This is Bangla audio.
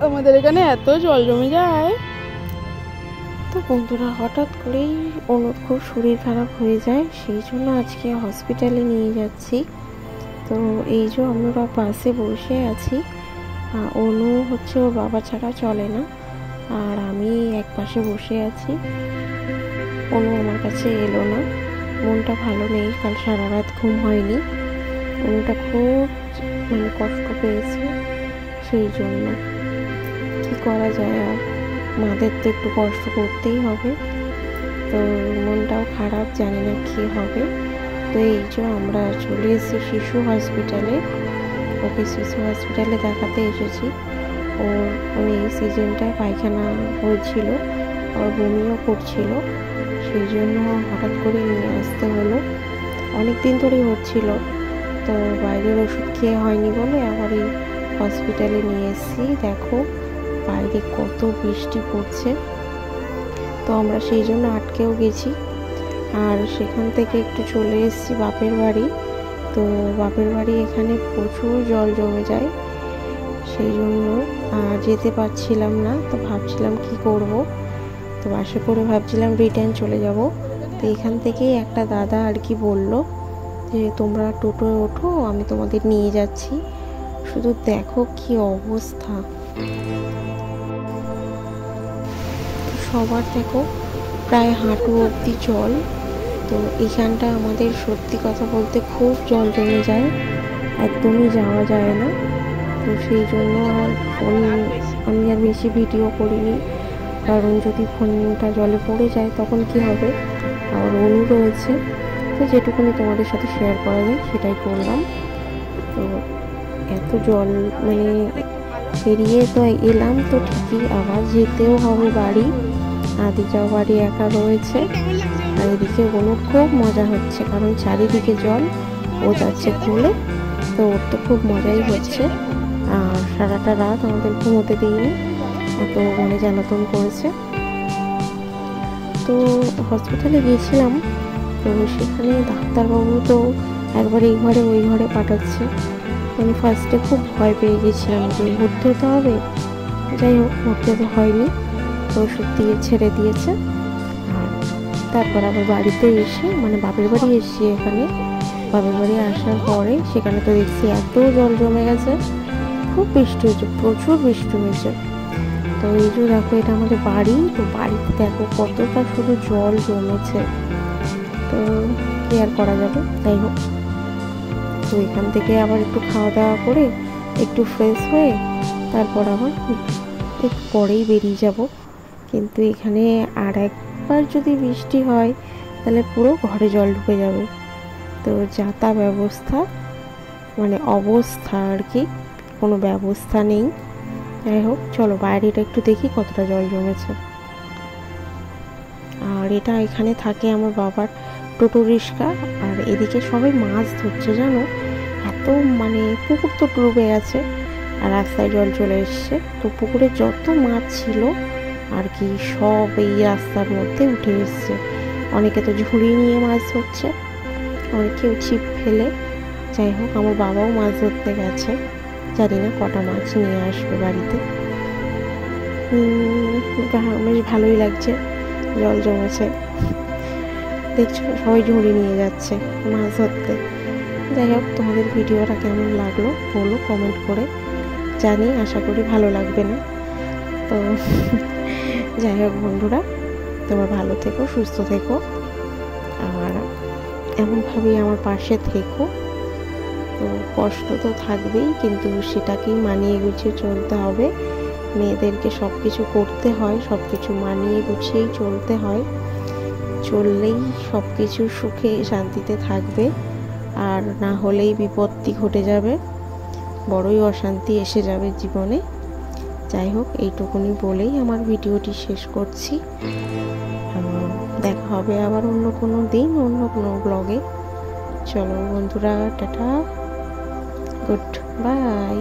আমাদের এখানে এত জল জমে যায়। তো বন্ধুরা, হঠাৎ করেই অনুর খুব শরীর খারাপ হয়ে যায়, সেই জন্য আজকে হসপিটালে নিয়ে যাচ্ছি। তো এই যে আমরা পাশে বসে আছি, অনু হচ্ছে ওর বাবা ছাড়া চলে না, আর আমি এক পাশে বসে আছি। অনু আমার কাছে এলো না, মনটা ভালো নেই, কাল সারা রাত ঘুম হয়নি। অনুটা খুব কষ্ট পেয়েছে, সেই জন্য কি করা যায়, আর মাদের তো একটু কষ্ট করতেই হবে। তো মনটাও খারাপ, জানি না কী হবে। তো এই যে আমরা চলে এসেছি শিশু হসপিটালে, ওকে শিশু হসপিটালে দেখাতে এসেছি। ওর এই সিজনটায় পায়খানা হয়েছিল, আর বমিও করছিল, সেই জন্য হঠাৎ করে নিয়ে আসতে হলো। অনেক দিন ধরেই হচ্ছিল, তো বাইরের ওষুধ খেয়ে হয়নি বলে আবার এই হসপিটালে নিয়ে এসেছি। দেখো বাইরে কত বৃষ্টি পড়ছে, তো আমরা সেই জন্য আটকেও গেছি। আর সেখান থেকে একটু চলে এসেছি বাপের বাড়ি। তো বাপের বাড়ি এখানে প্রচুর জল জমে যায়, সেই জন্য যেতে পারছিলাম না। তো ভাবছিলাম কি করব, তো বাসে করে ভাবছিলাম রিটার্ন চলে যাব। তো এখান থেকেই একটা দাদা আর কি বলল যে তোমরা টোটোয় ওঠো, আমি তোমাদের নিয়ে যাচ্ছি। শুধু দেখো কি অবস্থা, সবার দেখো প্রায় হাঁটু অবধি জল। তো এখানটা আমাদের সত্যি কথা বলতে খুব জল জমে যায়, একদমই যাওয়া যায় না। তো সেই জন্য আর আমি আর বেশি ভিডিও করিনি, কারণ যদি ফোনটা জলে পড়ে যায় তখন কি হবে। আর অনু রয়েছে, তো যেটুকুনি তোমাদের সাথে শেয়ার করা যায় সেটাই করলাম। তো এত জল পেরিয়ে তো এলাম, তো ঠিকই আবার যেতেও হবে বাড়ি। আদিজাও বাড়ি একা রয়েছে, আর এদিকে অনুর খুব মজা হচ্ছে, কারণ চারিদিকে জল, ও যাচ্ছে খুলে, তো ওর তো খুব মজাই হচ্ছে। আর সারাটা রাত আমাদের ঘুমোতে দিইনি, এত জ্বালাতন করেছে। তো হসপিটালে গিয়েছিলাম, তো সেখানে ডাক্তারবাবু তো একবার এই ঘরে ওই ঘরে পাঠাচ্ছে। ফার্স্টে খুব ভয় পেয়ে গেছিলাম যে ভর্তি হতে হবে, যাই হোক ভর্তি হতে হয়নি, তো ওষুধ দিয়ে ছেড়ে দিয়েছে। আর তারপর আবার বাড়িতে এসে বাপের বাড়ি এসেছি। এখানে বাপের বাড়ি আসার পরে সেখানে তো দেখছি এত জল জমে গেছে, খুব বৃষ্টি হয়েছে, প্রচুর বৃষ্টি হয়েছে। তো এই যে দেখো এটা আমাদের বাড়ি, তো বাড়িতে দেখো কতটা শুধু জল জমেছে, তো কি আর করা যাবে। যাই হোক, তো এখান থেকে আবার একটু খাওয়া দাওয়া করে একটু ফ্রেশ হয়ে তারপর আবার একটু পরেই বেরিয়ে যাব। কিন্তু এখানে আর একবার যদি বৃষ্টি হয় তাহলে পুরো ঘরে জল ঢুকে যাবে। তো যাতা ব্যবস্থা অবস্থা আর কি, কোনো ব্যবস্থা নেই। যাই হোক চলো বাইরেটা একটু দেখি কতটা জল জমেছে। আর এটা এখানে থাকে আমার বাবার টোটো রিক্সা, আর এদিকে সবাই মাছ ধরছে জানো, এত পুকুর তো ডুবে গেছে আর রাস্তায় জল চলে এসছে। তো পুকুরে যত মাছ ছিল আর কি সব এই রাস্তার মধ্যে উঠে এসছে। অনেকে তো ঝুড়ি নিয়ে মাছ ধরছে, অনেকেও ছিপ ফেলে। যাই হোক আমার বাবাও মাছ ধরতে গেছে, জানি না কটা মাছ নিয়ে আসবে বাড়িতে। বেশ ভালোই লাগছে, জল জমেছে দেখছো, সবাই ঝুড়ি নিয়ে যাচ্ছে মাছ ধরতে। যাই হোক তোমাদের ভিডিওটা কেমন লাগলো বলো কমেন্ট করে, জানি আশা করি ভালো লাগবে না। তো যাই হোক বন্ধুরা, তোমরা ভালো থেকো, সুস্থ থেকো, আর এমনভাবেই আমার পাশে থেকো। তো কষ্ট তো থাকবেই, কিন্তু সেটাকেই মানিয়ে গুছিয়ে চলতে হবে। মেয়েদেরকে সব কিছু করতে হয়, সব কিছু মানিয়ে গুছিয়েই চলতে হয়, চললেই সব কিছু সুখে শান্তিতে থাকবে। আর না হলেই বিপত্তি ঘটে যাবে, বড়ই অশান্তি এসে যাবে জীবনে। যাই হোক এইটুকুনি বলেই আমার ভিডিওটি শেষ করছি। দেখা হবে আবার অন্য কোনো দিন, অন্য কোনো ব্লগে। চলো বন্ধুরা, টাটা, গুড বাই।